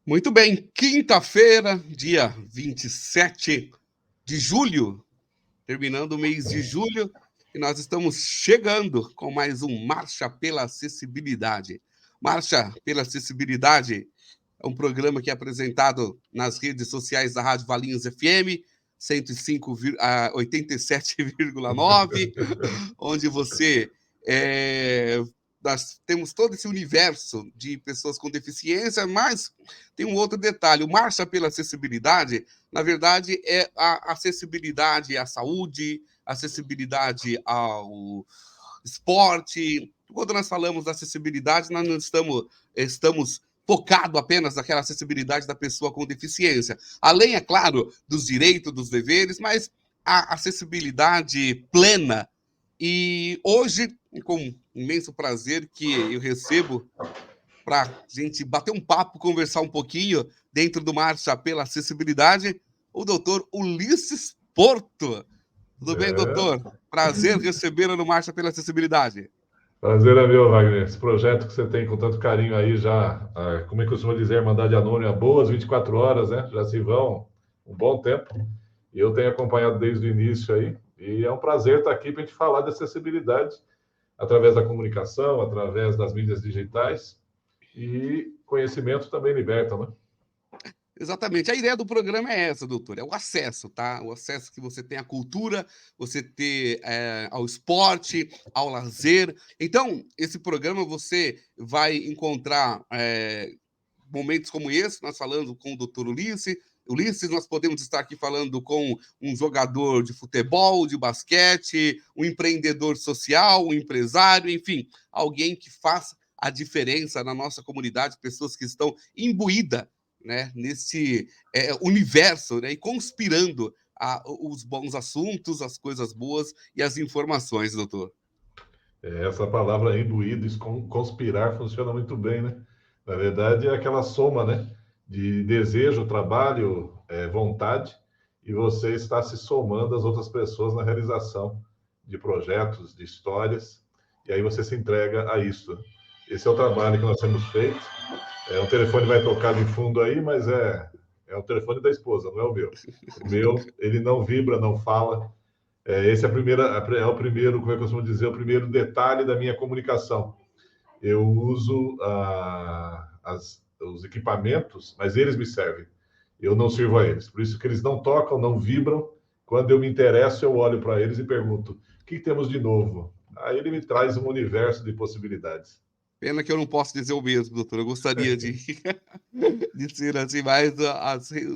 Muito bem, quinta-feira, dia 27 de julho, terminando o mês de julho, e nós estamos chegando com mais um Marcha pela Acessibilidade. Marcha pela Acessibilidade é um programa que é apresentado nas redes sociais da Rádio Valinhos FM, 87,9, onde você nós temos todo esse universo de pessoas com deficiência, mas tem um outro detalhe: o Marcha pela Acessibilidade, na verdade, é a acessibilidade à saúde, acessibilidade ao esporte. Quando nós falamos da acessibilidade, nós não estamos focado apenas naquela acessibilidade da pessoa com deficiência. Além, é claro, dos direitos, dos deveres, mas a acessibilidade plena. E hoje, com imenso prazer que eu recebo para a gente bater um papo, conversar um pouquinho dentro do Marcha pela Acessibilidade, o doutor Ulisses Porto. Tudo bem, doutor? Prazer recebê-lo no Marcha pela Acessibilidade. Prazer é meu, Wagner. Esse projeto que você tem com tanto carinho aí já, como é que eu costumo dizer, Irmandade Anônima, boas 24 horas, né? Já se vão um bom tempo. E eu tenho acompanhado desde o início aí. E é um prazer estar aqui para a gente falar de acessibilidade através da comunicação, através das mídias digitais. E conhecimento também liberta, né? Exatamente. A ideia do programa é essa, doutor, é o acesso, tá? O acesso que você tem à cultura, você ter ao esporte, ao lazer. Então, esse programa você vai encontrar momentos como esse, nós falando com o doutor Ulisses, nós podemos estar aqui falando com um jogador de futebol, de basquete, um empreendedor social, um empresário, enfim, alguém que faça a diferença na nossa comunidade, pessoas que estão imbuídas, né, nesse universo, né, e conspirando os bons assuntos, as coisas boas e as informações, doutor. Essa palavra imbuído, conspirar, funciona muito bem, né? Na verdade, é aquela soma, né? De desejo, trabalho, vontade, e você está se somando às outras pessoas na realização de projetos, de histórias, e aí você se entrega a isso. Esse é o trabalho que nós temos feito. O telefone vai tocar de fundo aí, mas é o telefone da esposa, não é o meu. O meu, ele não vibra, não fala. Esse é, o primeiro, como é que eu costumo dizer, o primeiro detalhe da minha comunicação. Eu uso os equipamentos, mas eles me servem. Eu não sirvo a eles. Por isso que eles não tocam, não vibram. Quando eu me interesso, eu olho para eles e pergunto: o que temos de novo? Aí ele me traz um universo de possibilidades. Pena que eu não posso dizer o mesmo, doutor. Eu gostaria de ser assim, mas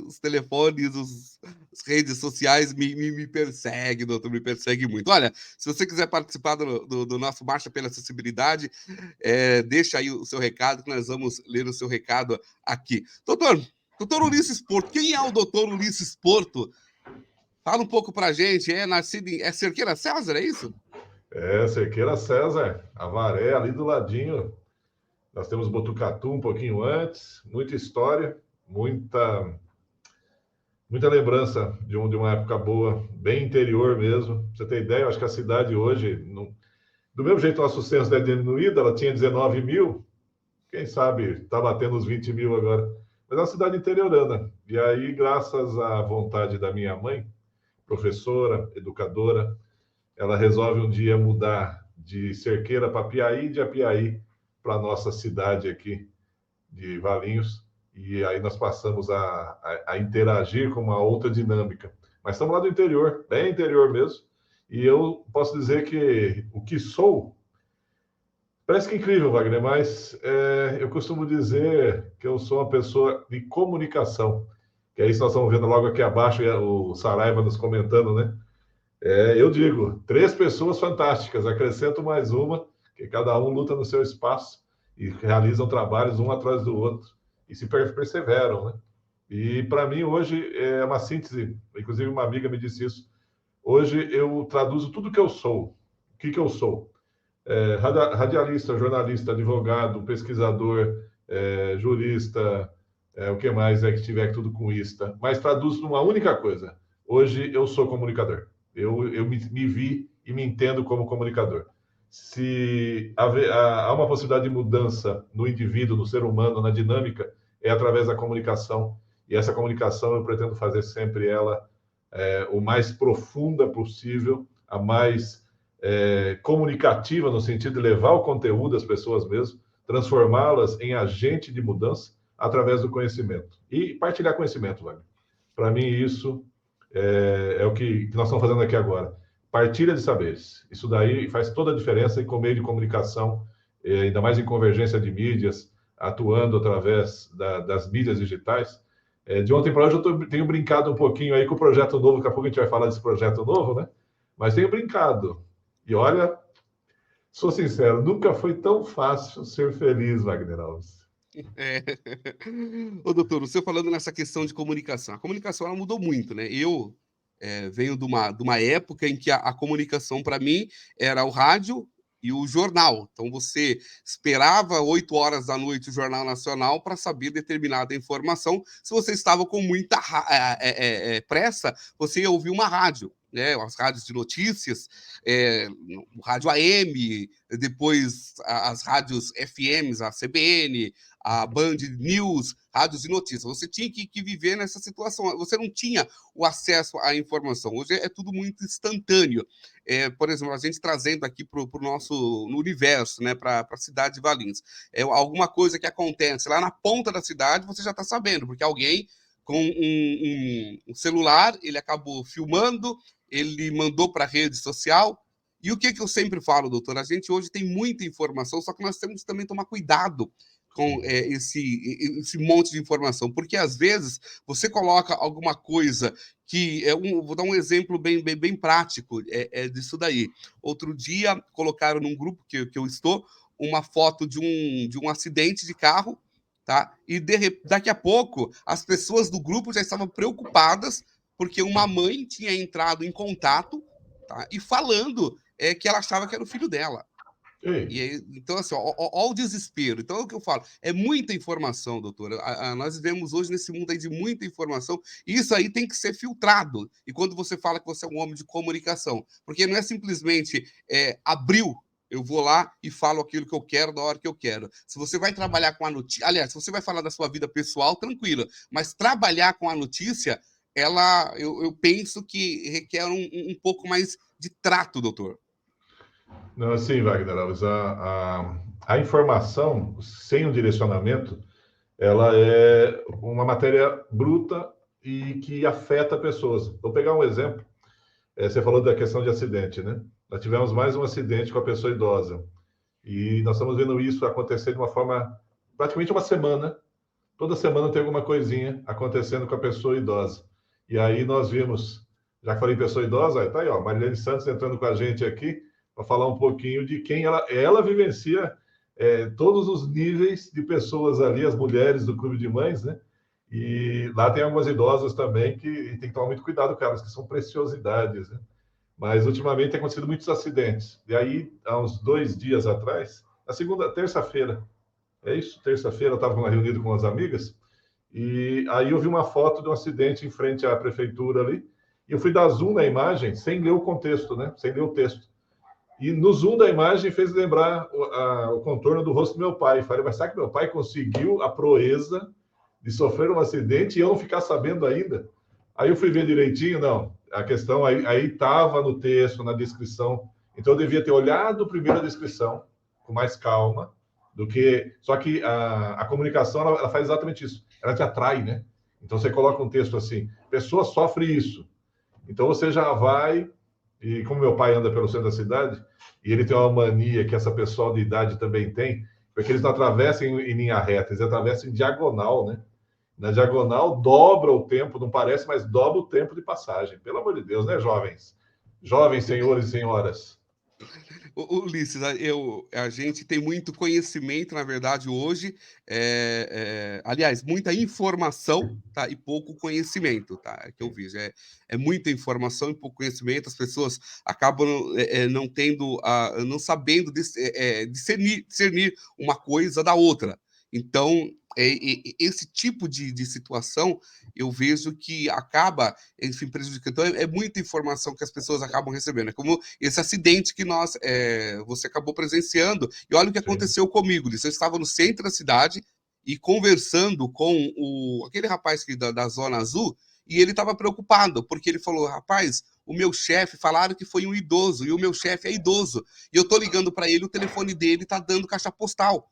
os telefones, as redes sociais me perseguem, doutor, me perseguem muito. Olha, se você quiser participar do nosso Marcha pela Acessibilidade, deixa aí o seu recado, que nós vamos ler o seu recado aqui. Doutor Ulisses Porto, quem é o doutor Ulisses Porto? Fala um pouco pra gente. É nascido em Cerqueira César, é isso? Cerqueira César, Avaré, ali do ladinho. Nós temos Botucatu um pouquinho antes, muita história, muita lembrança de uma época boa, bem interior mesmo. Pra você ter ideia, eu acho que a cidade hoje, do mesmo jeito, nosso censo deve ter diminuído, ela tinha 19 mil, quem sabe está batendo os 20 mil agora. Mas é uma cidade interiorana. E aí, graças à vontade da minha mãe, professora, educadora, ela resolve um dia mudar de Cerqueira para Piaí, de Apiaí para a nossa cidade aqui de Valinhos, e aí nós passamos a interagir com uma outra dinâmica. Mas estamos lá do interior, bem interior mesmo, e eu posso dizer que o que sou, parece que incrível, Wagner, mas eu costumo dizer que eu sou uma pessoa de comunicação, que é isso que nós estamos vendo logo aqui abaixo, o Saraiva nos comentando, né? Eu digo, 3 pessoas fantásticas, acrescento mais uma, que cada um luta no seu espaço e realizam trabalhos um atrás do outro e se perseveram, né? E para mim hoje é uma síntese, inclusive uma amiga me disse isso. Hoje eu traduzo tudo que eu sou. O que eu sou? Radialista, jornalista, advogado, pesquisador, jurista, o que mais é que tiver tudo com ista, mas traduzo numa única coisa. Hoje eu sou comunicador. Eu me vi e me entendo como comunicador. Se há uma possibilidade de mudança no indivíduo, no ser humano, na dinâmica, é através da comunicação. E essa comunicação eu pretendo fazer sempre ela o mais profunda possível, a mais comunicativa, no sentido de levar o conteúdo às pessoas mesmo, transformá-las em agente de mudança através do conhecimento. E partilhar conhecimento, Wagner. Para mim, isso é o que nós estamos fazendo aqui agora. Partilha de saberes. Isso daí faz toda a diferença com o meio de comunicação, ainda mais em convergência de mídias, atuando através das mídias digitais. De ontem para hoje eu tenho brincado um pouquinho aí com o projeto novo, daqui a pouco a gente vai falar desse projeto novo, né? Mas tenho brincado. E olha, sou sincero, nunca foi tão fácil ser feliz, Wagner Alves. É. Ô, doutor, você falando nessa questão de comunicação. A comunicação ela mudou muito, né? Eu venho de uma época em que a comunicação, para mim, era o rádio e o jornal. Então, você esperava 8 horas da noite o Jornal Nacional para saber determinada informação. Se você estava com muita pressa, você ia ouvir uma rádio. Né, as rádios de notícias, o rádio AM, depois as rádios FMs, a CBN, a Band News, rádios de notícias. Você tinha que viver nessa situação. Você não tinha o acesso à informação. Hoje é tudo muito instantâneo. Por exemplo, a gente trazendo aqui para o nosso no universo, né, para a cidade de Valinhos. Alguma coisa que acontece lá na ponta da cidade, você já está sabendo, porque alguém com um celular, ele acabou filmando, ele mandou para a rede social. E o que eu sempre falo, doutor? A gente hoje tem muita informação, só que nós temos que também tomar cuidado com esse monte de informação, porque às vezes você coloca alguma coisa que vou dar um exemplo bem prático disso daí. Outro dia colocaram num grupo que eu estou uma foto de um acidente de carro, tá? E daqui a pouco as pessoas do grupo já estavam preocupadas porque uma mãe tinha entrado em contato, tá? E falando que ela achava que era o filho dela. Então, assim, ó o desespero. Então, é o que eu falo. É muita informação, doutora. Nós vivemos hoje nesse mundo aí de muita informação, e isso aí tem que ser filtrado. E quando você fala que você é um homem de comunicação, porque não é simplesmente abriu, eu vou lá e falo aquilo que eu quero da hora que eu quero. Se você vai trabalhar com a notícia... Aliás, se você vai falar da sua vida pessoal, tranquilo. Mas trabalhar com a notícia, eu penso que requer um pouco mais de trato, doutor. Não, sim, Wagner Alves, a informação sem um direcionamento, ela é uma matéria bruta e que afeta pessoas. Vou pegar um exemplo. Você falou da questão de acidente, né? Nós tivemos mais um acidente com a pessoa idosa. E nós estamos vendo isso acontecer de uma forma, praticamente uma semana. Toda semana tem alguma coisinha acontecendo com a pessoa idosa. E aí nós vimos, já que falei em pessoa idosa, tá aí, ó, Marilene Santos entrando com a gente aqui, para falar um pouquinho de quem ela vivencia todos os níveis de pessoas ali, as mulheres do Clube de Mães, né? E lá tem algumas idosas também que tem que tomar muito cuidado com elas, que são preciosidades, né? Mas ultimamente tem acontecido muitos acidentes. E aí, há uns 2 dias atrás, terça-feira, terça-feira eu estava reunido com as amigas, e aí eu vi uma foto de um acidente em frente à prefeitura ali, e eu fui dar zoom na imagem sem ler o contexto, né? Sem ler o texto. E no zoom da imagem fez lembrar o contorno do rosto do meu pai. Falei, mas será que meu pai conseguiu a proeza de sofrer um acidente e eu não ficar sabendo ainda? Aí eu fui ver direitinho, não. A questão aí estava no texto, na descrição. Então eu devia ter olhado primeiro a descrição, com mais calma, do que... Só que a comunicação, ela faz exatamente isso. Ela te atrai, né? Então você coloca um texto assim, pessoa sofre isso. Então você já vai... E como meu pai anda pelo centro da cidade, e ele tem uma mania que essa pessoa de idade também tem, porque eles não atravessam em linha reta, eles atravessam em diagonal, né? Na diagonal dobra o tempo, não parece, mas dobra o tempo de passagem. Pelo amor de Deus, né, jovens? Jovens senhores e senhoras. Ulisses, a gente tem muito conhecimento, na verdade, hoje, aliás, muita informação, tá, e pouco conhecimento, tá, que eu vejo. É muita informação e pouco conhecimento, as pessoas acabam não tendo, não sabendo discernir uma coisa da outra. Então, esse tipo de situação, eu vejo que acaba, enfim, prejudicando. Então, é muita informação que as pessoas acabam recebendo. É como esse acidente que você acabou presenciando. E olha o que Sim. aconteceu comigo, Liz. Eu estava no centro da cidade e conversando com aquele rapaz da Zona Azul, e ele estava preocupado, porque ele falou, rapaz, o meu chefe, falaram que foi um idoso, e o meu chefe é idoso. E eu tô ligando para ele, o telefone dele tá dando caixa postal.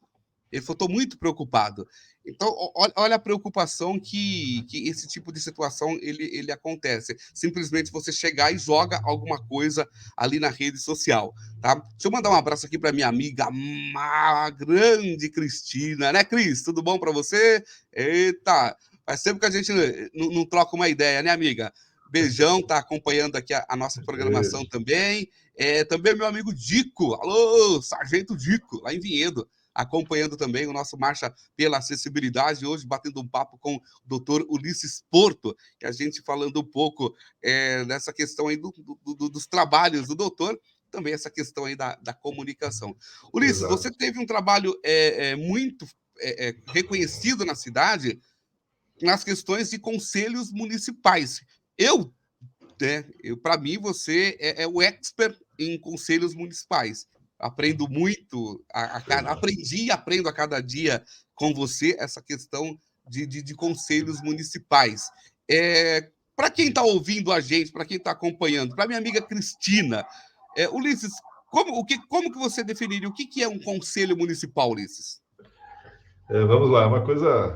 Ele falou, estou muito preocupado. Então, olha a preocupação que esse tipo de situação ele acontece. Simplesmente você chegar e joga alguma coisa ali na rede social, tá? Deixa eu mandar um abraço aqui para minha amiga, a grande Cristina, né, Cris? Tudo bom para você? Eita, faz tempo que a gente não troca uma ideia, né, amiga? Beijão, tá acompanhando aqui a nossa programação Beijo. também. Também meu amigo Dico, alô, Sargento Dico, lá em Vinhedo, acompanhando também o nosso Marcha pela Acessibilidade, hoje batendo um papo com o doutor Ulisses Porto, que a gente falando um pouco dessa questão aí dos trabalhos do doutor, também essa questão aí da comunicação. Ulisses, você Exato. teve um trabalho muito reconhecido na cidade nas questões de conselhos municipais. Para mim, você é o expert em conselhos municipais. Aprendo muito, aprendi e aprendo a cada dia com você essa questão de conselhos municipais. Para quem está ouvindo a gente, para quem está acompanhando, para minha amiga Cristina, Ulisses, como que você definiria o que é um conselho municipal, Ulisses? Vamos lá, uma coisa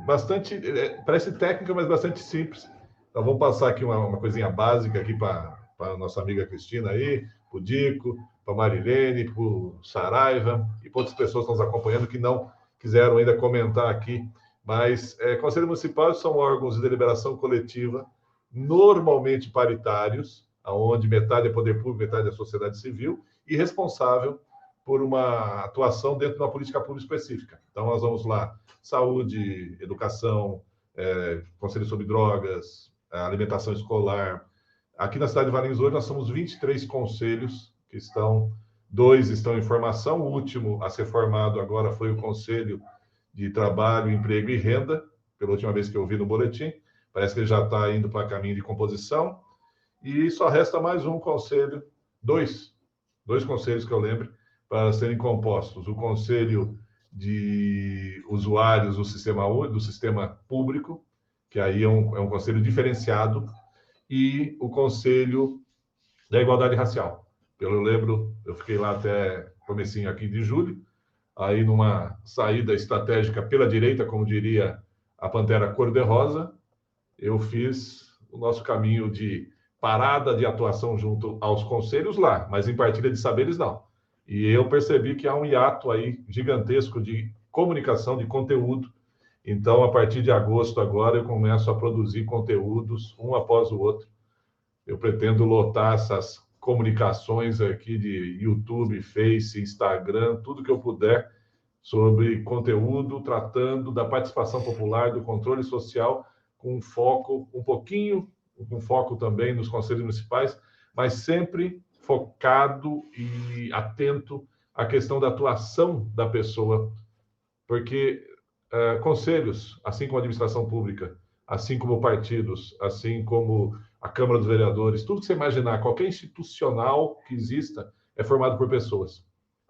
bastante, parece técnica, mas bastante simples. Então vamos passar aqui uma coisinha básica aqui para a nossa amiga Cristina aí, para o Dico, para a Marilene, para o Saraiva e para outras pessoas que estão nos acompanhando que não quiseram ainda comentar aqui. Mas conselhos municipais são órgãos de deliberação coletiva, normalmente paritários, onde metade é poder público, metade é sociedade civil, e responsável por uma atuação dentro de uma política pública específica. Então, nós vamos lá, saúde, educação, conselho sobre drogas, alimentação escolar. Aqui na cidade de Valinhos, hoje, nós somos 23 conselhos que estão, 2 estão em formação, o último a ser formado agora foi o Conselho de Trabalho, Emprego e Renda, pela última vez que eu vi no boletim, parece que ele já está indo para caminho de composição, e só resta mais um conselho, dois conselhos que eu lembro, para serem compostos. O Conselho de Usuários do Sistema Público, que aí é um conselho diferenciado, e o Conselho da Igualdade Racial. Eu lembro, eu fiquei lá até comecinho aqui de julho, aí numa saída estratégica pela direita, como diria a Pantera Cor-de-Rosa, eu fiz o nosso caminho de parada de atuação junto aos conselhos lá, mas em partilha de saberes não. E eu percebi que há um hiato aí gigantesco de comunicação, de conteúdo. Então, a partir de agosto agora, eu começo a produzir conteúdos um após o outro. Eu pretendo lotar essas comunicações aqui de YouTube, Face, Instagram, tudo que eu puder sobre conteúdo tratando da participação popular, do controle social, com foco com foco também nos conselhos municipais, mas sempre focado e atento à questão da atuação da pessoa, porque conselhos, assim como a administração pública, assim como partidos, assim como a Câmara dos Vereadores, tudo que você imaginar, qualquer institucional que exista, é formado por pessoas.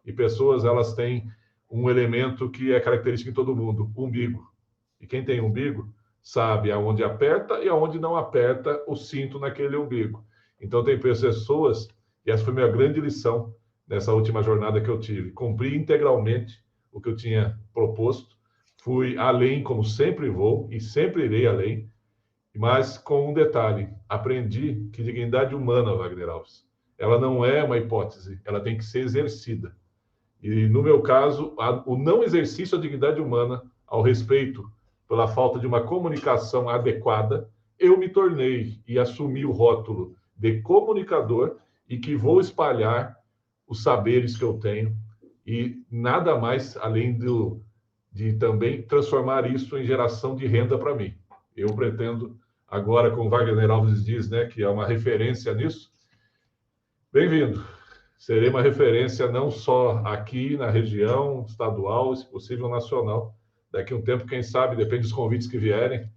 E pessoas, elas têm um elemento que é característico em todo mundo, o umbigo. E quem tem umbigo sabe aonde aperta e aonde não aperta o cinto naquele umbigo. Então, tem pessoas, e essa foi a minha grande lição nessa última jornada que eu tive, cumpri integralmente o que eu tinha proposto, fui além, como sempre vou, e sempre irei além, mas com um detalhe, aprendi que dignidade humana, Wagner Alves, ela não é uma hipótese, ela tem que ser exercida. E, no meu caso, o não exercício da dignidade humana ao respeito pela falta de uma comunicação adequada, eu me tornei e assumi o rótulo de comunicador e que vou espalhar os saberes que eu tenho e nada mais além de também transformar isso em geração de renda para mim. Eu pretendo, agora, como Wagner Alves diz, né, que é uma referência nisso, bem-vindo. Serei uma referência não só aqui na região estadual, se possível nacional, Daqui a um tempo, quem sabe, depende dos convites que vierem,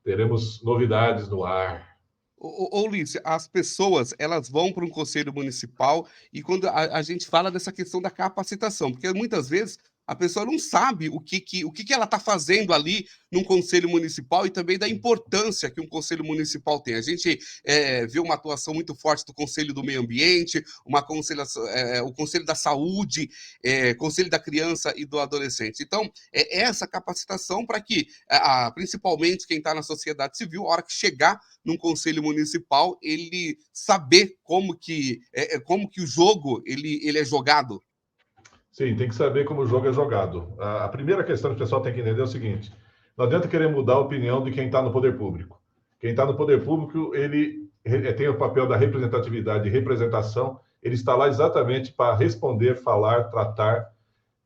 teremos novidades no ar. Ulisses, as pessoas elas vão para um conselho municipal e quando a gente fala dessa questão da capacitação, porque muitas vezes a pessoa não sabe o que ela está fazendo ali num conselho municipal e também da importância que um conselho municipal tem. A gente vê uma atuação muito forte do Conselho do Meio Ambiente, o Conselho da Saúde, Conselho da Criança e do Adolescente. Então, essa capacitação para que, principalmente quem está na sociedade civil, a hora que chegar num conselho municipal, ele saber como que o jogo ele é jogado. Sim, tem que saber como o jogo é jogado. A primeira questão que o pessoal tem que entender é o seguinte: não adianta querer mudar a opinião de quem está no poder público. Quem está no poder público, ele tem o papel da representatividade e representação, ele está lá exatamente para responder, falar, tratar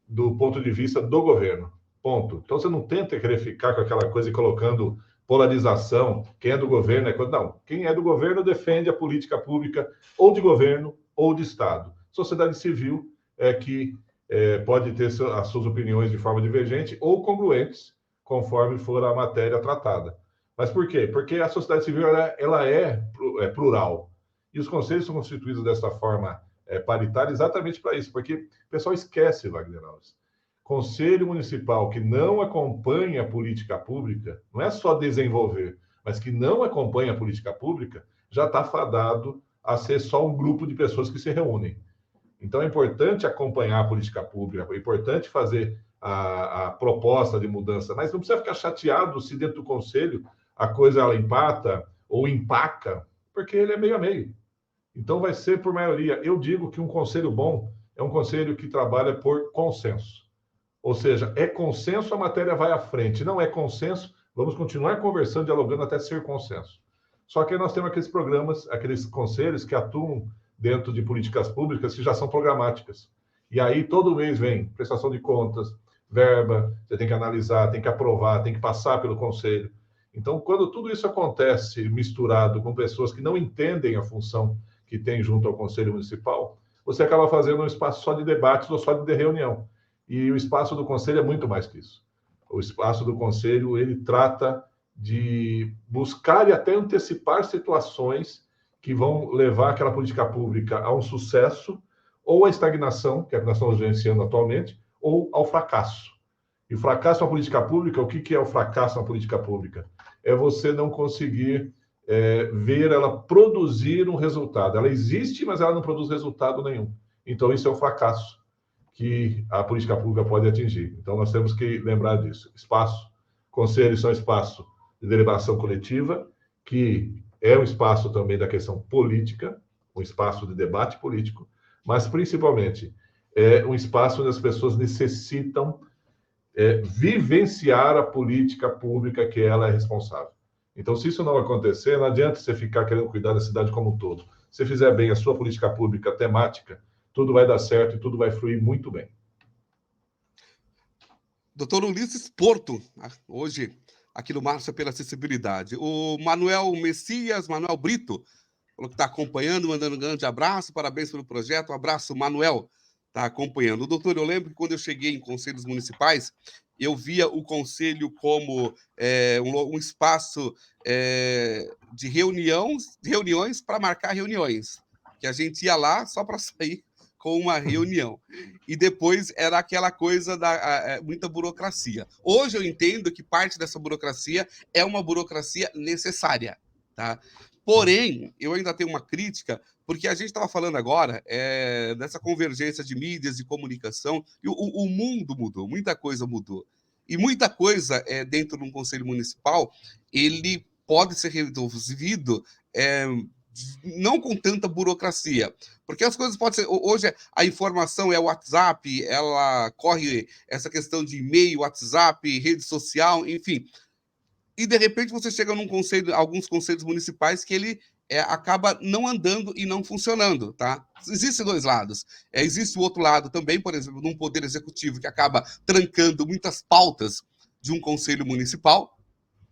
do ponto de vista do governo. Ponto. Então você não tenta querer ficar com aquela coisa e colocando polarização, quem é do governo é coisa. Não, quem é do governo defende a política pública ou de governo ou de Estado. Sociedade civil é que pode ter as suas opiniões de forma divergente ou congruentes, conforme for a matéria tratada. Mas por quê? Porque a sociedade civil ela é plural. E os conselhos são constituídos dessa forma paritária exatamente para isso, porque o pessoal esquece, Wagner Alves. Conselho municipal que não acompanha a política pública, não é só desenvolver, mas que não acompanha a política pública, já está fadado a ser só um grupo de pessoas que se reúnem. Então, é importante acompanhar a política pública, é importante fazer a proposta de mudança, mas não precisa ficar chateado se dentro do conselho a coisa ela empata ou empaca, porque ele é meio a meio. Então, vai ser por maioria. Eu digo que um conselho bom é um conselho que trabalha por consenso. Ou seja, é consenso, a matéria vai à frente. Não é consenso, vamos continuar conversando, dialogando até ser consenso. Só que nós temos aqueles programas, aqueles conselhos que atuam dentro de políticas públicas que já são programáticas. E aí todo mês vem prestação de contas, verba, você tem que analisar, tem que aprovar, tem que passar pelo conselho. Então, quando tudo isso acontece misturado com pessoas que não entendem a função que tem junto ao conselho municipal, você acaba fazendo um espaço só de debates ou só de reunião. E o espaço do conselho é muito mais que isso. O espaço do conselho, ele trata de buscar e até antecipar situações que vão levar aquela política pública a um sucesso, ou à estagnação, que é o que nós estamos vivenciando atualmente, ou ao fracasso. E o fracasso na política pública, o que é o fracasso na política pública? É você não conseguir ver ela produzir um resultado. Ela existe, mas ela não produz resultado nenhum. Então, isso é um fracasso que a política pública pode atingir. Então, nós temos que lembrar disso. Espaço, conselhos são espaço de deliberação coletiva, que é um espaço também da questão política, um espaço de debate político, mas principalmente é um espaço onde as pessoas necessitam vivenciar a política pública que ela é responsável. Então, se isso não acontecer, não adianta você ficar querendo cuidar da cidade como um todo. Se você fizer bem a sua política pública temática, tudo vai dar certo e tudo vai fluir muito bem. Doutor Ulisses Porto, hoje aqui no Marcha pela Acessibilidade. O Manuel Messias, Manuel Brito, falou que está acompanhando, mandando um grande abraço, parabéns pelo projeto, um abraço, Manuel, está acompanhando. Doutor, eu lembro que quando eu cheguei em conselhos municipais, eu via o conselho como um espaço de reuniões para marcar reuniões, que a gente ia lá só para sair com uma reunião. E depois era aquela coisa da muita burocracia. Hoje eu entendo que parte dessa burocracia é uma burocracia necessária, tá? Porém, eu ainda tenho uma crítica, porque a gente estava falando agora dessa convergência de mídias e comunicação, e o mundo mudou, muita coisa mudou. E muita coisa dentro de um conselho municipal, ele pode ser resolvido não com tanta burocracia, porque as coisas podem ser... Hoje a informação é o WhatsApp, ela corre essa questão de e-mail, WhatsApp, rede social, enfim. E, de repente, você chega num conselho, alguns conselhos municipais que ele acaba não andando e não funcionando, tá? Existem dois lados. Existe o outro lado também, por exemplo, num poder executivo que acaba trancando muitas pautas de um conselho municipal,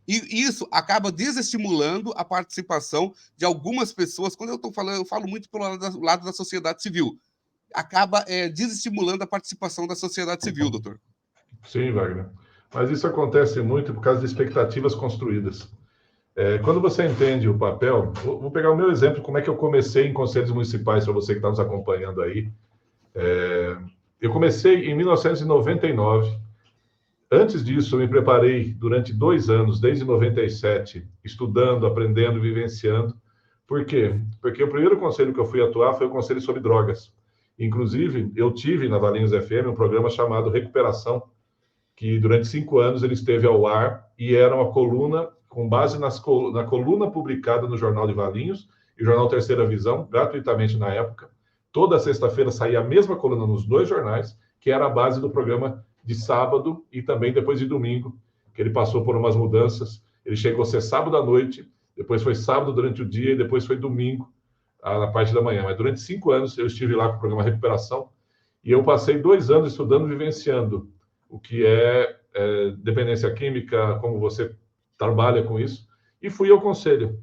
e isso acaba desestimulando a participação de algumas pessoas. Quando eu estou falando, eu falo muito pelo lado da sociedade civil. Acaba desestimulando a participação da sociedade civil, doutor. Sim, Wagner. Mas isso acontece muito por causa de expectativas construídas. Quando você entende o papel, vou pegar o meu exemplo, como é que eu comecei em conselhos municipais, para você que está nos acompanhando aí. Eu comecei em 1999. Antes disso, eu me preparei durante 2 anos, desde 97, estudando, aprendendo, vivenciando. Por quê? Porque o primeiro conselho que eu fui atuar foi o Conselho sobre Drogas. Inclusive, eu tive na Valinhos FM um programa chamado Recuperação, que durante 5 anos ele esteve ao ar e era uma coluna com base na coluna publicada no Jornal de Valinhos e Jornal Terceira Visão, gratuitamente na época. Toda sexta-feira saía a mesma coluna nos dois jornais, que era a base do programa de sábado e também depois de domingo, que ele passou por umas mudanças. Ele chegou a ser sábado à noite, depois foi sábado durante o dia e depois foi domingo na parte da manhã. Mas durante 5 anos eu estive lá com o programa Recuperação e eu passei 2 anos estudando, vivenciando o que é dependência química, como você trabalha com isso, e fui ao conselho.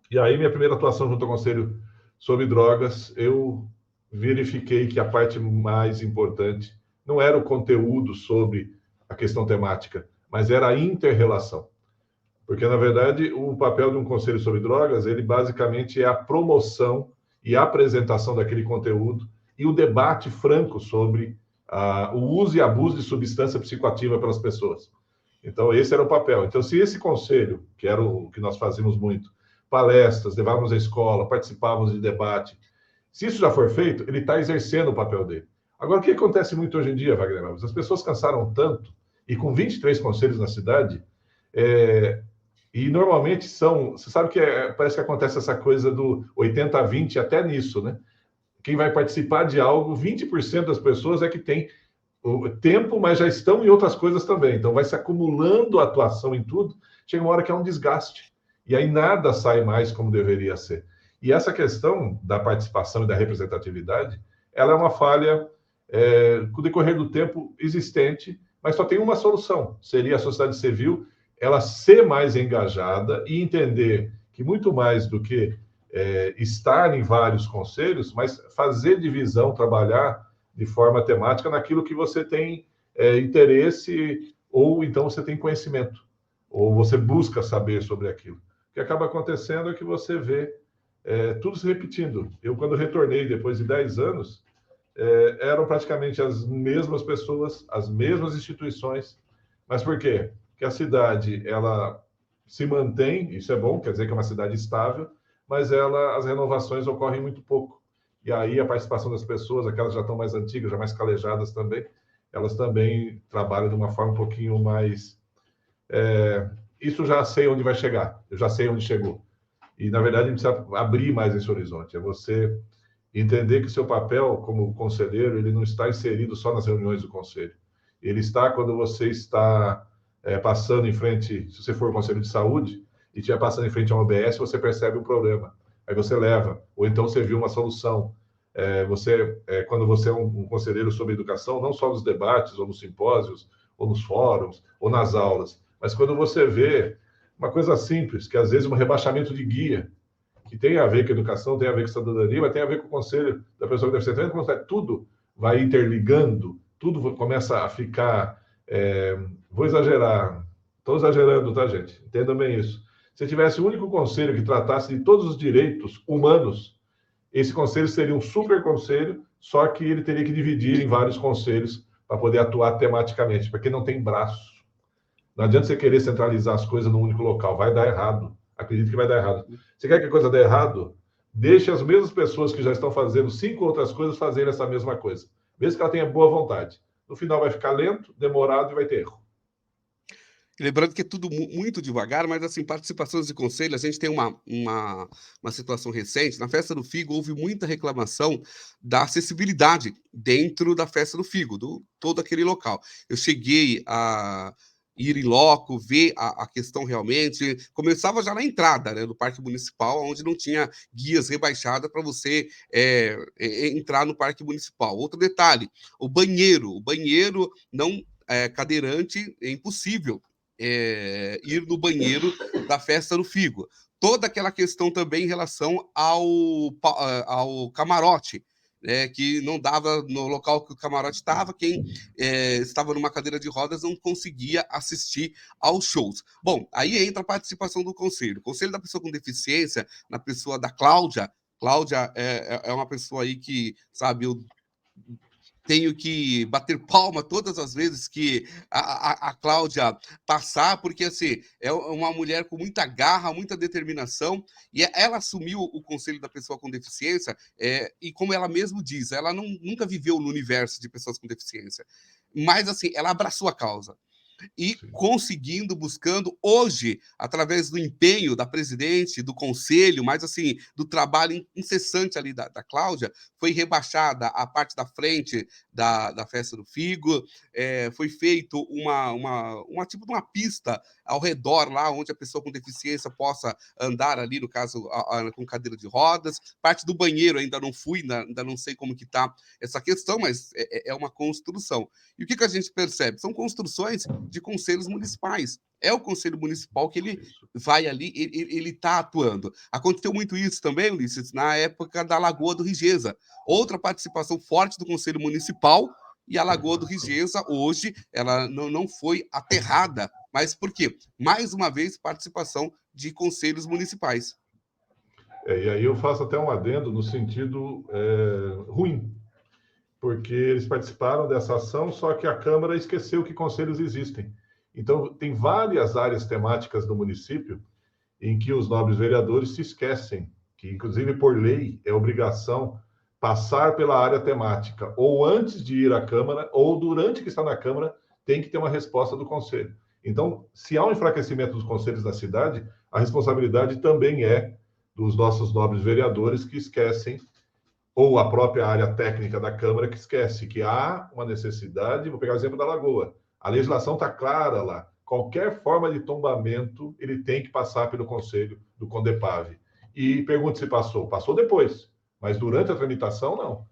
E aí, minha primeira atuação junto ao conselho sobre drogas, eu verifiquei que a parte mais importante não era o conteúdo sobre a questão temática, mas era a inter-relação. Porque, na verdade, o papel de um conselho sobre drogas, ele basicamente é a promoção e a apresentação daquele conteúdo e o debate franco sobre o uso e abuso de substância psicoativa pelas pessoas. Então, esse era o papel. Então, se esse conselho, que era o que nós fazíamos muito, palestras, levávamos à escola, participávamos de debate, se isso já for feito, ele está exercendo o papel dele. Agora, o que acontece muito hoje em dia, Wagner Alves? As pessoas cansaram tanto, e com 23 conselhos na cidade, e normalmente são... Você sabe que parece que acontece essa coisa do 80-20 até nisso, né? Quem vai participar de algo, 20% das pessoas é que tem o tempo, mas já estão em outras coisas também. Então, vai se acumulando a atuação em tudo, chega uma hora que é um desgaste. E aí nada sai mais como deveria ser. E essa questão da participação e da representatividade, ela é uma falha, com o decorrer do tempo, existente, mas só tem uma solução. Seria a sociedade civil, ela ser mais engajada e entender que muito mais do que estar em vários conselhos, mas fazer divisão, trabalhar de forma temática naquilo que você tem interesse ou então você tem conhecimento, ou você busca saber sobre aquilo. O que acaba acontecendo é que você vê tudo se repetindo. Eu, quando retornei depois de 10 anos, eram praticamente as mesmas pessoas, as mesmas instituições. Mas por quê? Porque a cidade, ela se mantém, isso é bom, quer dizer que é uma cidade estável, mas as renovações ocorrem muito pouco. E aí a participação das pessoas, aquelas já estão mais antigas, já mais calejadas também, elas também trabalham de uma forma um pouquinho mais... isso já sei onde vai chegar, eu já sei onde chegou. E, na verdade, a gente precisa abrir mais esse horizonte, é você entender que o seu papel como conselheiro, ele não está inserido só nas reuniões do conselho. Ele está quando você está passando em frente, se você for conselho de saúde, e estiver passando em frente a uma OBS, você percebe um problema. Aí você leva, ou então você viu uma solução. Quando você é um conselheiro sobre educação, não só nos debates, ou nos simpósios, ou nos fóruns, ou nas aulas, mas quando você vê uma coisa simples, que às vezes um rebaixamento de guia, que tem a ver com educação, tem a ver com cidadania, mas tem a ver com o conselho da pessoa que deve ser treinada, tudo vai interligando, tudo começa a ficar... vou exagerar, estou exagerando, tá, gente? Entendam bem isso. Se tivesse o único conselho que tratasse de todos os direitos humanos, esse conselho seria um super conselho, só que ele teria que dividir em vários conselhos para poder atuar tematicamente, porque não tem braço. Não adianta você querer centralizar as coisas num único local, vai dar errado. Acredito que vai dar errado. Você quer que a coisa dê errado? Deixe as mesmas pessoas que já estão fazendo 5 outras coisas fazerem essa mesma coisa, mesmo que ela tenha boa vontade. No final vai ficar lento, demorado e vai ter erro. Lembrando que é tudo muito devagar, mas, assim, participações de conselho, a gente tem uma situação recente. Na Festa do Figo, houve muita reclamação da acessibilidade dentro da Festa do Figo, todo aquele local. Eu cheguei a ir em loco, ver a questão realmente. Começava já na entrada, né, do Parque Municipal, onde não tinha guias rebaixadas para você entrar no Parque Municipal. Outro detalhe, o banheiro não cadeirante é impossível ir no banheiro da Festa do Figo. Toda aquela questão também em relação ao camarote. que não dava no local que o camarote estava, quem estava numa cadeira de rodas não conseguia assistir aos shows. Bom, aí entra a participação do conselho. O Conselho da Pessoa com Deficiência, na pessoa da Cláudia. Cláudia é uma pessoa aí que, sabe, eu tenho que bater palma todas as vezes que a Cláudia passar, porque assim, é uma mulher com muita garra, muita determinação, e ela assumiu o Conselho da Pessoa com Deficiência, e como ela mesmo diz, ela nunca viveu no universo de pessoas com deficiência, mas assim, ela abraçou a causa. E conseguindo, buscando, hoje, através do empenho da presidente, do conselho, mas assim, do trabalho incessante ali da Cláudia, foi rebaixada a parte da frente da Festa do Figo, foi feito uma tipo de uma pista ao redor lá, onde a pessoa com deficiência possa andar ali, no caso, com cadeira de rodas. Parte do banheiro ainda não fui, ainda não sei como que está essa questão, mas é uma construção. E o que a gente percebe? São construções de conselhos municipais. É o conselho municipal que ele vai ali, ele está atuando. Aconteceu muito isso também, Ulisses, na época da Lagoa do Rigesa. Outra participação forte do conselho municipal, e a Lagoa do Rigesa, hoje, ela não foi aterrada. Mas por quê? Mais uma vez, participação de conselhos municipais. E aí eu faço até um adendo no sentido ruim, porque eles participaram dessa ação, só que a Câmara esqueceu que conselhos existem. Então, tem várias áreas temáticas do município em que os nobres vereadores se esquecem, que, inclusive, por lei, é obrigação passar pela área temática, ou antes de ir à Câmara, ou durante que está na Câmara, tem que ter uma resposta do Conselho. Então, se há um enfraquecimento dos conselhos da cidade, a responsabilidade também é dos nossos nobres vereadores que esquecem, ou a própria área técnica da Câmara que esquece que há uma necessidade. Vou pegar o exemplo da Lagoa. A legislação está clara lá. Qualquer forma de tombamento, ele tem que passar pelo Conselho do Condepave. E pergunto se passou. Passou depois, mas durante a tramitação, não.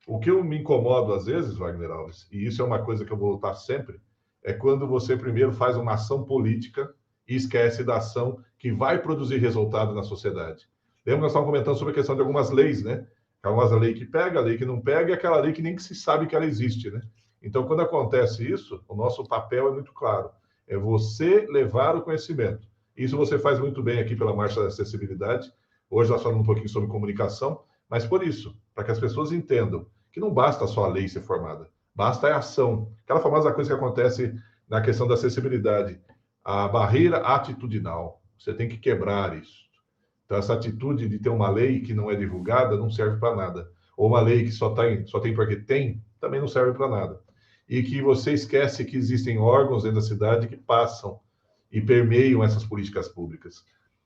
O que eu me incomodo às vezes, Wagner Alves, e isso é uma coisa que eu vou lutar sempre, é quando você primeiro faz uma ação política e esquece da ação que vai produzir resultado na sociedade. Lembra que nós estávamos comentando sobre a questão de algumas leis, né? A famosa lei que pega, a lei que não pega, e aquela lei que nem que se sabe que ela existe, né? Então, quando acontece isso, o nosso papel é muito claro. É você levar o conhecimento. Isso você faz muito bem aqui pela Marcha da Acessibilidade. Hoje nós falamos um pouquinho sobre comunicação, mas por isso, para que as pessoas entendam que não basta só a lei ser formada, basta a ação. Aquela famosa coisa que acontece na questão da acessibilidade, a barreira atitudinal. Você tem que quebrar isso. Então, essa atitude de ter uma lei que não é divulgada não serve para nada. Ou uma lei que só tem porque tem, também não serve para nada. E que você esquece que existem órgãos dentro da cidade que passam e permeiam essas políticas públicas.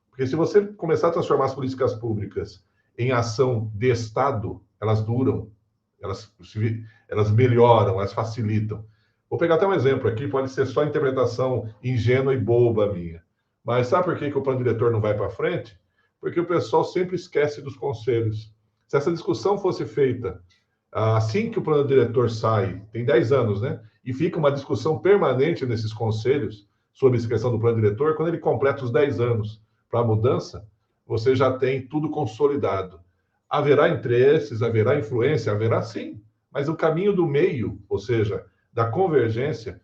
Porque se você começar a transformar as políticas públicas em ação de Estado, elas duram, elas melhoram, elas facilitam. Vou pegar até um exemplo aqui, pode ser só interpretação ingênua e boba minha. Mas sabe por que o plano diretor não vai para frente? Porque o pessoal sempre esquece dos conselhos. Se essa discussão fosse feita assim que o plano diretor sai, tem 10 anos, né? E fica uma discussão permanente nesses conselhos sobre a questão do plano diretor, quando ele completa os 10 anos para a mudança, você já tem tudo consolidado. Haverá interesses, haverá influência, haverá sim, mas o caminho do meio, ou seja, da convergência,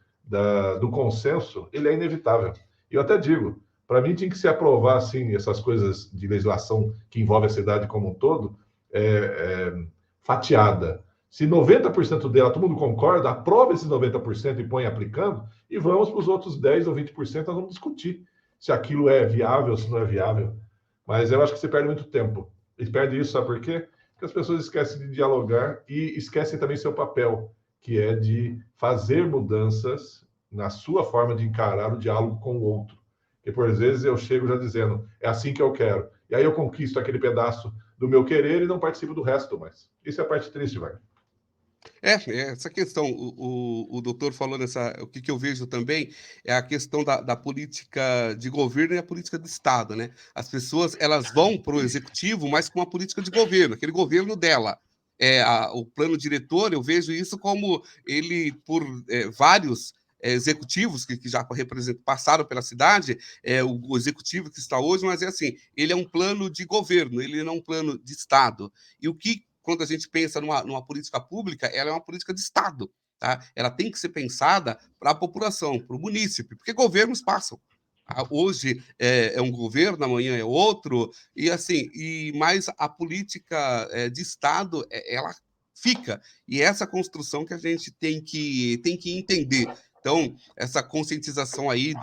do consenso, ele é inevitável. E eu até digo, para mim tinha que se aprovar assim essas coisas de legislação que envolve a cidade como um todo, fatiada. Se 90% dela todo mundo concorda, aprova esses 90% e põe aplicando, e vamos para os outros 10 ou 20%, nós vamos discutir se aquilo é viável, se não é viável. Mas eu acho que você perde muito tempo. E perde isso, sabe por quê? Porque as pessoas esquecem de dialogar e esquecem também seu papel, que é de fazer mudanças na sua forma de encarar o diálogo com o outro. Porque, por vezes, eu chego já dizendo, é assim que eu quero. E aí eu conquisto aquele pedaço do meu querer e não participo do resto mais. Isso é a parte triste, vai. Essa questão, o doutor falou o que eu vejo também é a questão da política de governo e a política de Estado, né? As pessoas, elas vão para o executivo, mas com a política de governo, aquele governo dela. O plano diretor, eu vejo isso como ele, por vários executivos que já passaram pela cidade, o executivo que está hoje, mas é assim, ele é um plano de governo, ele não é um plano de Estado. E o que quando a gente pensa numa política pública, ela é uma política de Estado. Tá? Ela tem que ser pensada para a população, para o munícipe, porque governos passam. Hoje é um governo, amanhã é outro, e assim, mais a política de Estado, ela fica. E essa construção que a gente tem que entender. Então, essa conscientização aí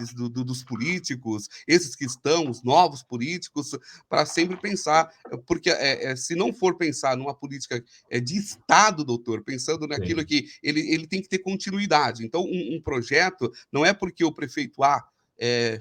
dos políticos, esses que estão, os novos políticos, para sempre pensar, porque se não for pensar numa política de Estado, doutor, pensando naquilo Sim. que ele tem que ter continuidade. Então, um projeto não é porque o prefeito A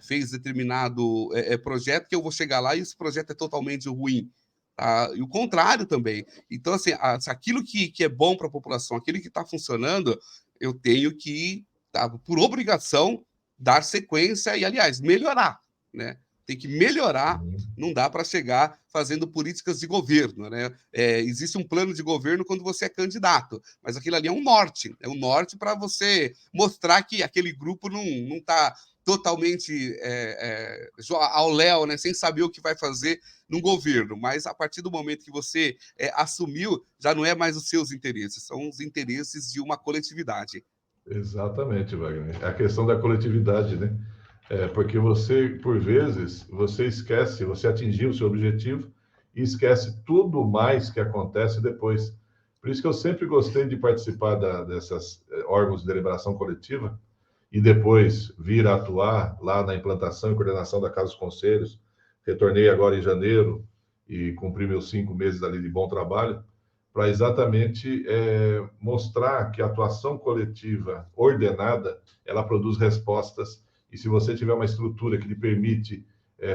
fez determinado projeto que eu vou chegar lá e esse projeto é totalmente ruim. Tá? E o contrário também. Então, assim, se aquilo que é bom para a população, aquilo que está funcionando, eu tenho que, tá, por obrigação, dar sequência e, aliás, melhorar. Né? Tem que melhorar, não dá para chegar fazendo políticas de governo. Né? Existe um plano de governo quando você é candidato, mas aquilo ali é um norte para você mostrar que aquele grupo não está totalmente ao léu, né, sem saber o que vai fazer no governo, mas a partir do momento que você assumiu, já não é mais os seus interesses, são os interesses de uma coletividade. Exatamente, Wagner. É a questão da coletividade, né? Porque você, por vezes, você esquece, você atingiu o seu objetivo e esquece tudo mais que acontece depois. Por isso que eu sempre gostei de participar dessas órgãos de deliberação coletiva e depois vir a atuar lá na implantação e coordenação da Casa dos Conselhos. Retornei agora em janeiro e cumpri meus 5 meses ali de bom trabalho, para exatamente mostrar que a atuação coletiva ordenada, ela produz respostas, e se você tiver uma estrutura que lhe permite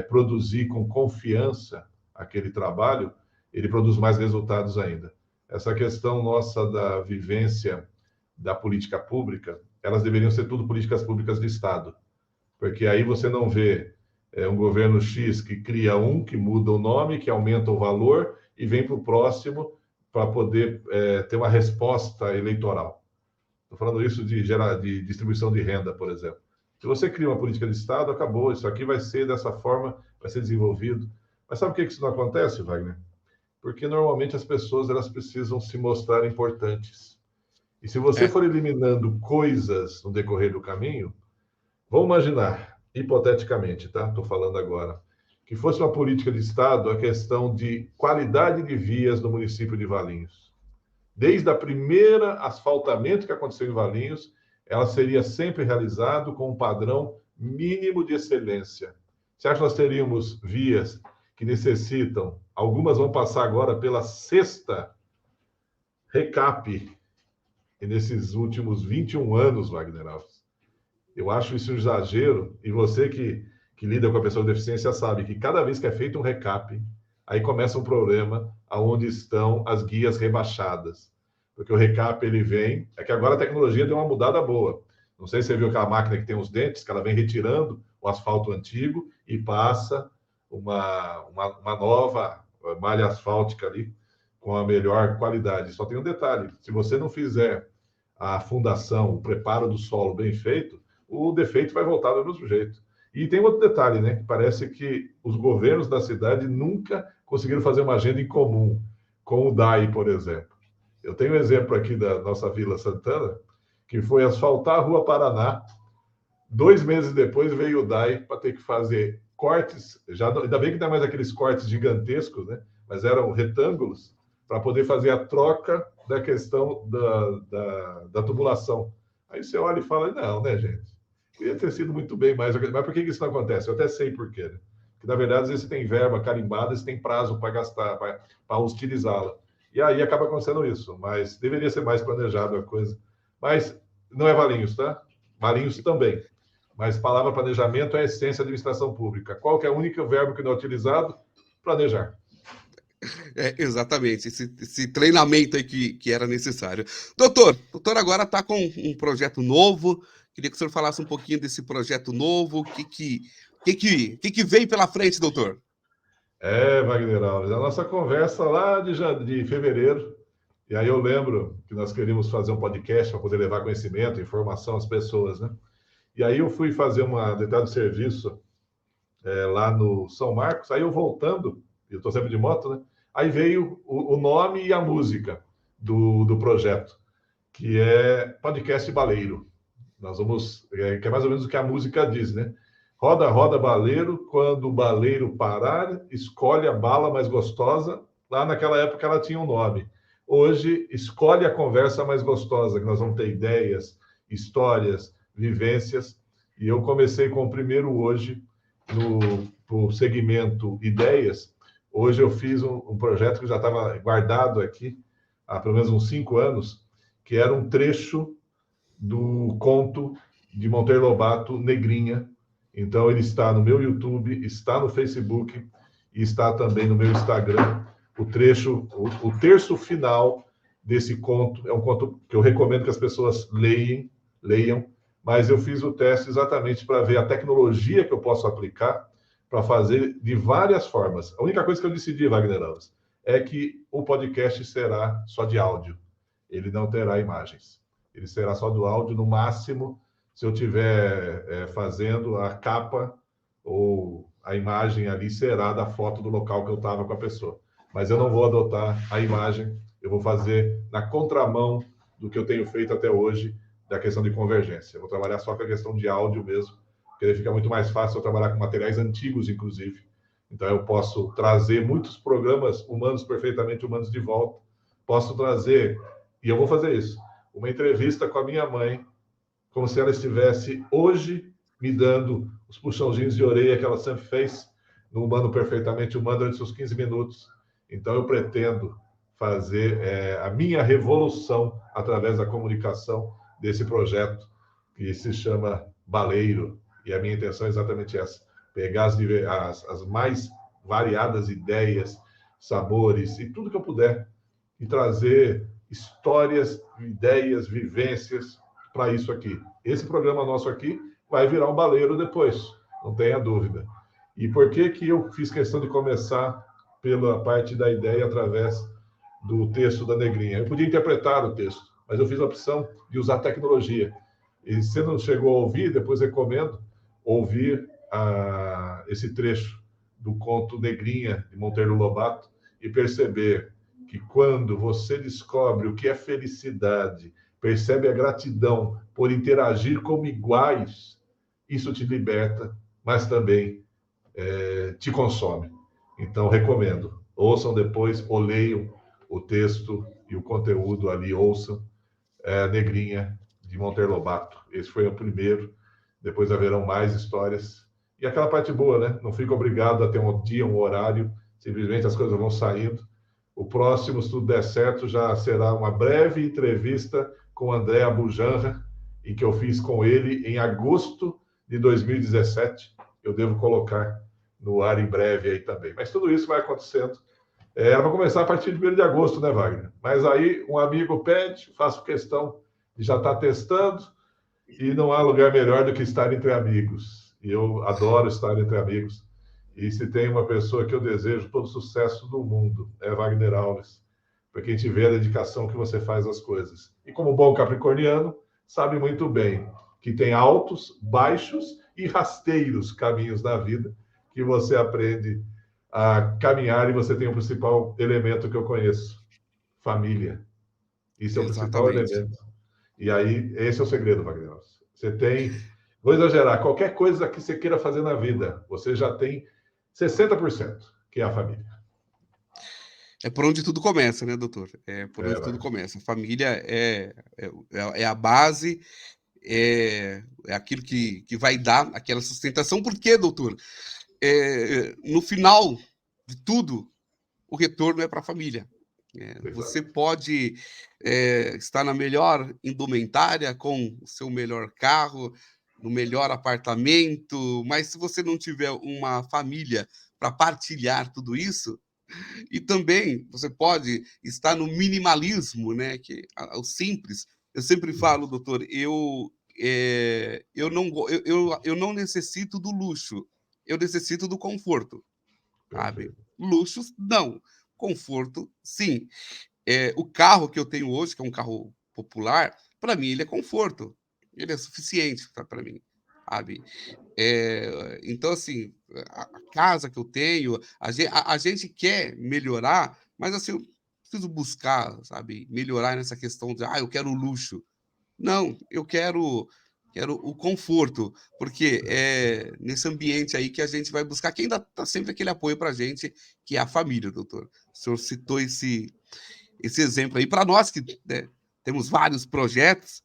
produzir com confiança aquele trabalho, ele produz mais resultados ainda. Essa questão nossa da vivência da política pública, elas deveriam ser tudo políticas públicas de Estado, porque aí você não vê um governo X que cria que muda o nome, que aumenta o valor e vem para o próximo para poder ter uma resposta eleitoral. Estou falando isso de distribuição de renda, por exemplo. Se você cria uma política de Estado, acabou, isso aqui vai ser dessa forma, vai ser desenvolvido. Mas sabe por que isso não acontece, Wagner? Porque normalmente as pessoas elas precisam se mostrar importantes. E se você for eliminando coisas no decorrer do caminho, vamos imaginar, hipoteticamente, tá? Estou falando agora, que fosse uma política de Estado a questão de qualidade de vias no município de Valinhos. Desde a primeira asfaltamento que aconteceu em Valinhos, ela seria sempre realizada com um padrão mínimo de excelência. Você acha que nós teríamos vias que necessitam, algumas vão passar agora pela 6ª recap, e nesses últimos 21 anos, Wagner Alves. Eu acho isso um exagero, e você que lida com a pessoa com deficiência sabe que cada vez que é feito um recap, aí começa um problema aonde estão as guias rebaixadas. Porque o recap, ele vem... É que agora a tecnologia deu uma mudada boa. Não sei se você viu aquela máquina que tem os dentes, que ela vem retirando o asfalto antigo e passa uma nova malha asfáltica ali com a melhor qualidade. Só tem um detalhe, se você não fizer a fundação, o preparo do solo bem feito, o defeito vai voltar do mesmo jeito. E tem outro detalhe, né? Parece que os governos da cidade nunca conseguiram fazer uma agenda em comum com o DAI, por exemplo. Eu tenho um exemplo aqui da nossa Vila Santana, que foi asfaltar a Rua Paraná. 2 meses depois veio o DAI para ter que fazer cortes, ainda bem que não é mais aqueles cortes gigantescos, né? Mas eram retângulos, para poder fazer a troca da questão da tubulação. Aí você olha e fala, não, né, gente? Podia ter sido muito bem mais. Mas por que isso não acontece? Eu até sei por quê. Né? Porque, na verdade, às vezes você tem verba carimbada, você tem prazo para gastar, para utilizá-la. E aí acaba acontecendo isso. Mas deveria ser mais planejado a coisa. Mas não é Valinhos, tá? Valinhos também. Mas palavra planejamento é a essência da administração pública. Qual que é o único verbo que não é utilizado? Planejar. Exatamente, esse treinamento aí que era necessário. Doutor agora está com um projeto novo, queria que o senhor falasse um pouquinho desse projeto novo, o que vem pela frente, doutor? Wagner Alves, a nossa conversa lá de fevereiro, e aí eu lembro que nós queríamos fazer um podcast para poder levar conhecimento, informação às pessoas, né? E aí eu fui fazer uma determinado serviço lá no São Marcos, aí eu voltando, eu estou sempre de moto, né? Aí veio o nome e a música do projeto, que é Podcast Baleiro. Nós vamos, que é mais ou menos o que a música diz, né? Roda, roda, baleiro, quando o baleiro parar, escolhe a bala mais gostosa. Lá naquela época ela tinha um nome. Hoje, escolhe a conversa mais gostosa, que nós vamos ter ideias, histórias, vivências. E eu comecei com o primeiro hoje, no segmento Ideias. Hoje eu fiz um projeto que já estava guardado aqui há pelo menos uns 5 anos, que era um trecho do conto de Monteiro Lobato, Negrinha. Então, ele está no meu YouTube, está no Facebook e está também no meu Instagram. O trecho, o terço final desse conto, é um conto que eu recomendo que as pessoas leiam, mas eu fiz o teste exatamente para ver a tecnologia que eu posso aplicar para fazer de várias formas. A única coisa que eu decidi, Wagner Alves, é que o podcast será só de áudio. Ele não terá imagens. Ele será só do áudio, no máximo, se eu estiver fazendo a capa ou a imagem ali será da foto do local que eu estava com a pessoa. Mas eu não vou adotar a imagem, eu vou fazer na contramão do que eu tenho feito até hoje, da questão de convergência. Eu vou trabalhar só com a questão de áudio mesmo, porque aí fica muito mais fácil eu trabalhar com materiais antigos, inclusive. Então, eu posso trazer muitos programas humanos, perfeitamente humanos, de volta. Posso trazer, e eu vou fazer isso, uma entrevista com a minha mãe, como se ela estivesse hoje me dando os puxãozinhos de orelha que ela sempre fez no Humano Perfeitamente Humano durante seus 15 minutos. Então, eu pretendo fazer a minha revolução através da comunicação desse projeto que se chama Baleiro. E a minha intenção é exatamente essa: pegar as mais variadas ideias, sabores e tudo que eu puder e trazer histórias, ideias, vivências para isso aqui. Esse programa nosso aqui vai virar um baleiro depois, não tenha dúvida. E por que que eu fiz questão de começar pela parte da ideia através do texto da Negrinha? Eu podia interpretar o texto, mas eu fiz a opção de usar tecnologia. E se não chegou a ouvir, depois recomendo ouvir esse trecho do conto Negrinha, de Monteiro Lobato, e perceber que quando você descobre o que é felicidade, percebe a gratidão por interagir como iguais, isso te liberta, mas também te consome. Então, recomendo. Ouçam depois, ou leiam o texto e o conteúdo ali, ouçam. Negrinha, de Monteiro Lobato. Esse foi o primeiro. Depois haverão mais histórias. E aquela parte boa, né? Não fica obrigado a ter um dia, um horário. Simplesmente as coisas vão saindo. O próximo, se tudo der certo, já será uma breve entrevista com André Abujanra, e que eu fiz com ele em agosto de 2017. Eu devo colocar no ar em breve aí também. Mas tudo isso vai acontecendo. Ela vai começar a partir de 1º de agosto, né, Wagner? Mas aí um amigo pede, faço questão de já estar testando, e não há lugar melhor do que estar entre amigos. E eu adoro estar entre amigos. E se tem uma pessoa que eu desejo todo o sucesso do mundo, é Wagner Alves, porque a gente vê a dedicação que você faz às coisas. E como bom capricorniano, sabe muito bem que tem altos, baixos e rasteiros caminhos na vida que você aprende a caminhar, e você tem o principal elemento que eu conheço: família. Isso é o principal Exatamente. elemento. E aí, esse é o segredo, Wagner. Você tem, vou exagerar, qualquer coisa que você queira fazer na vida, você já tem 60%, que é a família. É por onde tudo começa, né, doutor? É por onde tudo Wagner. começa. A família é a base, é aquilo que vai dar aquela sustentação. Por quê, doutor? No final de tudo, o retorno é para a família. Você Exato. pode estar na melhor indumentária, com o seu melhor carro, no melhor apartamento, mas se você não tiver uma família para partilhar tudo isso, e também você pode estar no minimalismo, né? Que o simples. Eu sempre falo, doutor, eu não necessito do luxo, eu necessito do conforto, sabe? Perfeito. Luxo, não. Conforto, sim. O carro que eu tenho hoje, que é um carro popular, para mim ele é conforto. Ele é suficiente para mim, sabe? Então, assim, a casa que eu tenho, a gente quer melhorar, mas assim, eu preciso buscar, sabe, melhorar nessa questão de, eu quero luxo. Não, eu quero o conforto, porque é nesse ambiente aí que a gente vai buscar, que ainda está sempre aquele apoio para a gente, que é a família, doutor. O senhor citou esse exemplo aí. Para nós que, né, temos vários projetos,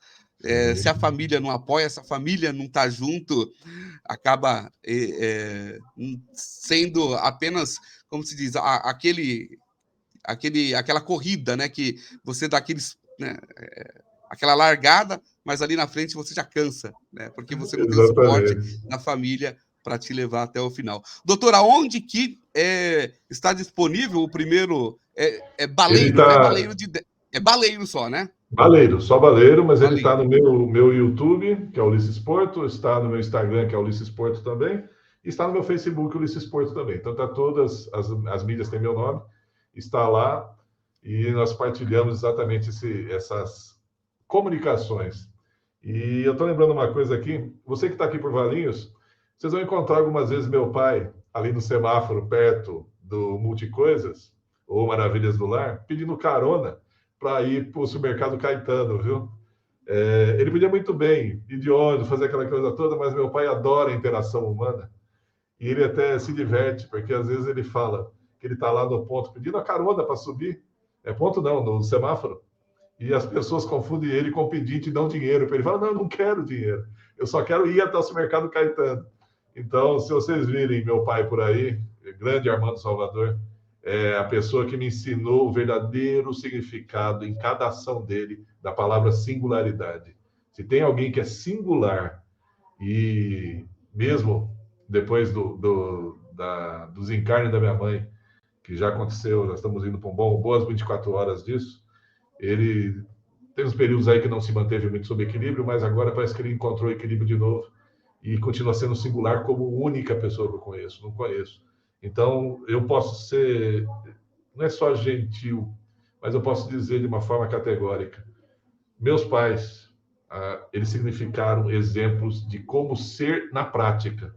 se a família não apoia, se a família não está junto, acaba sendo apenas, como se diz, aquela corrida, né, que você dá aqueles, né, aquela largada, mas ali na frente você já cansa, né, porque você não tem o suporte Exatamente. da família para te levar até o final. Doutor, aonde que está disponível o primeiro? É Ele baleiro, não é está baleiro é baleiro só, né? baleiro, só baleiro, mas ele está Baleiro. no meu YouTube, que é Ulisses Porto, está no meu Instagram, que é Ulisses Porto também, e está no meu Facebook, Ulisses Porto também. Então, tá todas as mídias têm meu nome, está lá, e nós partilhamos exatamente essas comunicações. E eu estou lembrando uma coisa aqui, você que está aqui por Valinhos, vocês vão encontrar algumas vezes meu pai ali no semáforo, perto do Multicoisas, ou Maravilhas do Lar, pedindo carona para ir para o supermercado Caetano, viu? Ele podia muito bem ir de ônibus, fazer aquela coisa toda, mas meu pai adora a interação humana e ele até se diverte, porque às vezes ele fala que ele está lá no ponto pedindo a carona para subir. É ponto não, no semáforo. E as pessoas confundem ele com o pedinte e dão dinheiro para ele. Fala, não, eu não quero dinheiro. Eu só quero ir até o supermercado Caetano. Então, se vocês virem meu pai por aí, grande Armando Salvador, é a pessoa que me ensinou o verdadeiro significado em cada ação dele da palavra singularidade. Se tem alguém que é singular e mesmo depois dos encarnes da minha mãe, que já aconteceu, nós estamos indo para boas 24 horas disso, ele tem uns períodos aí que não se manteve muito sob equilíbrio, mas agora parece que ele encontrou equilíbrio de novo e continua sendo singular como única pessoa que eu conheço, não conheço. Então, eu posso ser, não é só gentil, mas eu posso dizer de uma forma categórica. Meus pais, eles significaram exemplos de como ser na prática.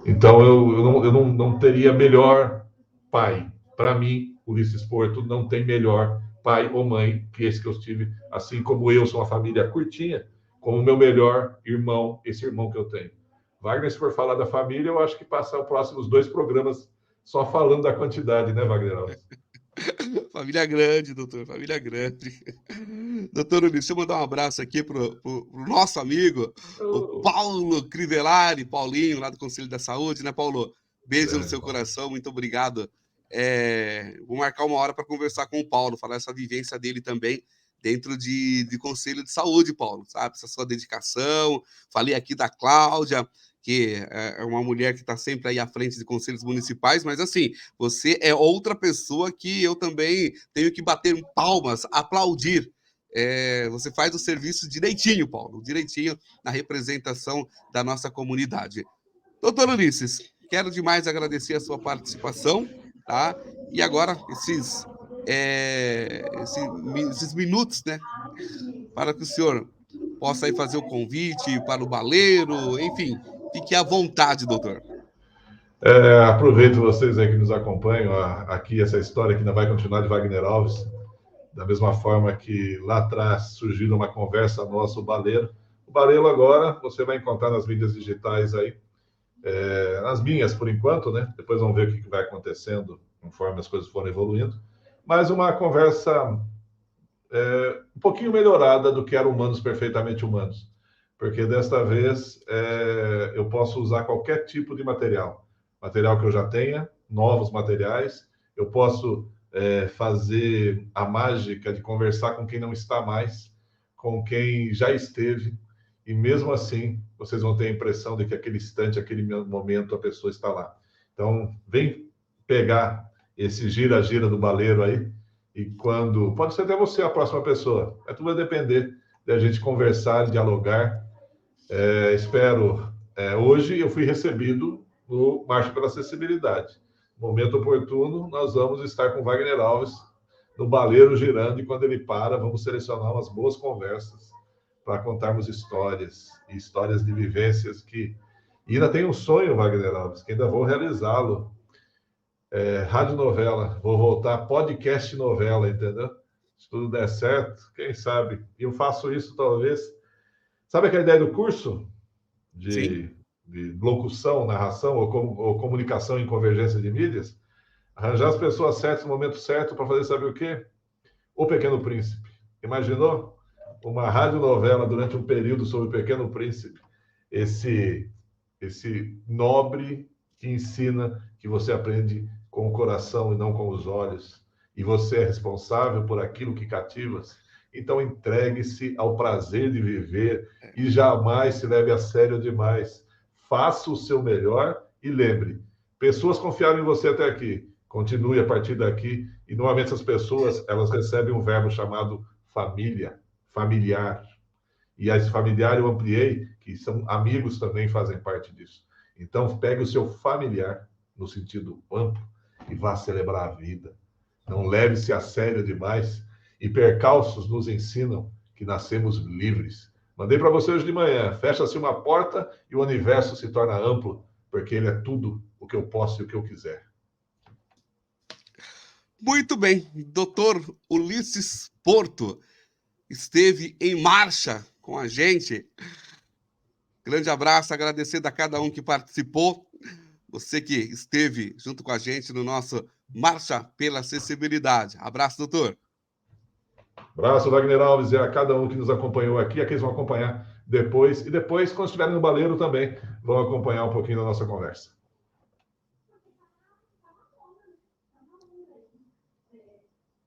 Então, eu não teria melhor pai. Para mim, Ulisses Porto não tem melhor pai ou mãe que esse que eu tive, assim como eu sou uma família curtinha, como o meu melhor irmão, esse irmão que eu tenho. Wagner, se for falar da família, eu acho que passar os próximos 2 programas só falando da quantidade, né, Wagner Alves? Família grande, doutor, família grande. Doutor Ulisses, deixa eu mandar um abraço aqui pro nosso amigo, o Paulo Crivellari, Paulinho, lá do Conselho da Saúde, né, Paulo? Beijo no Grande, seu Paulo. coração, muito obrigado. Vou marcar uma hora para conversar com o Paulo, falar essa vivência dele também dentro de Conselho de Saúde, Paulo, sabe? Essa sua dedicação. Falei aqui da Cláudia, que é uma mulher que está sempre aí à frente de conselhos municipais, mas assim, você é outra pessoa que eu também tenho que bater palmas, aplaudir. Você faz o serviço direitinho, Paulo, direitinho na representação da nossa comunidade. Doutor Ulisses, quero demais agradecer a sua participação, tá? E agora, esses minutos, né, para que o senhor possa aí fazer o convite para o baleiro, enfim, fique à vontade, doutor. Aproveito vocês aí que nos acompanham, aqui essa história que ainda vai continuar de Wagner Alves, da mesma forma que lá atrás surgiu uma conversa nossa, o Baleiro. O Baleiro agora você vai encontrar nas mídias digitais aí, nas minhas por enquanto, né? Depois vamos ver o que vai acontecendo conforme as coisas forem evoluindo. Mas uma conversa um pouquinho melhorada do que era Humanos Perfeitamente Humanos. Porque desta vez eu posso usar qualquer tipo de material. Material que eu já tenha, novos materiais. Eu posso fazer a mágica de conversar com quem não está mais, com quem já esteve. E mesmo assim, vocês vão ter a impressão de que aquele instante, aquele momento, a pessoa está lá. Então, vem pegar esse gira-gira do baleiro aí, e quando. Pode ser até você a próxima pessoa. Tudo vai depender da gente conversar, dialogar. Espero. Hoje eu fui recebido no Marcha pela Acessibilidade. No momento oportuno, nós vamos estar com Wagner Alves no baleiro girando, e quando ele para, vamos selecionar umas boas conversas para contarmos histórias, e histórias de vivências que. E ainda tem um sonho, Wagner Alves, que ainda vou realizá-lo. radionovela, vou voltar podcast novela, entendeu? Se tudo der certo, quem sabe? E eu faço isso talvez. Sabe aquela ideia do curso Sim. de locução, narração ou comunicação em convergência de mídias? Arranjar as pessoas certas no momento certo para fazer saber o quê? O Pequeno Príncipe. Imaginou? Uma radionovela durante um período sobre o Pequeno Príncipe. Esse nobre que ensina que você aprende com o coração e não com os olhos. E você é responsável por aquilo que cativas. Então entregue-se ao prazer de viver e jamais se leve a sério demais. Faça o seu melhor e lembre, pessoas confiaram em você até aqui. Continue a partir daqui e normalmente essas pessoas, elas recebem um verbo chamado família, familiar. E esse familiar eu ampliei, que são amigos também fazem parte disso. Então, pegue o seu familiar, no sentido amplo, e vá celebrar a vida. Não leve-se a sério demais. E percalços nos ensinam que nascemos livres. Mandei para você hoje de manhã. Fecha-se uma porta e o universo se torna amplo, porque ele é tudo o que eu posso e o que eu quiser. Muito bem. Doutor Ulisses Porto esteve em marcha com a gente. Grande abraço, agradecendo a cada um que participou. Você que esteve junto com a gente no nosso Marcha pela Acessibilidade. Abraço, doutor. Abraço, Wagner Alves, e a cada um que nos acompanhou aqui, aqueles vão acompanhar depois. E depois, quando estiverem no baleiro também, vão acompanhar um pouquinho da nossa conversa.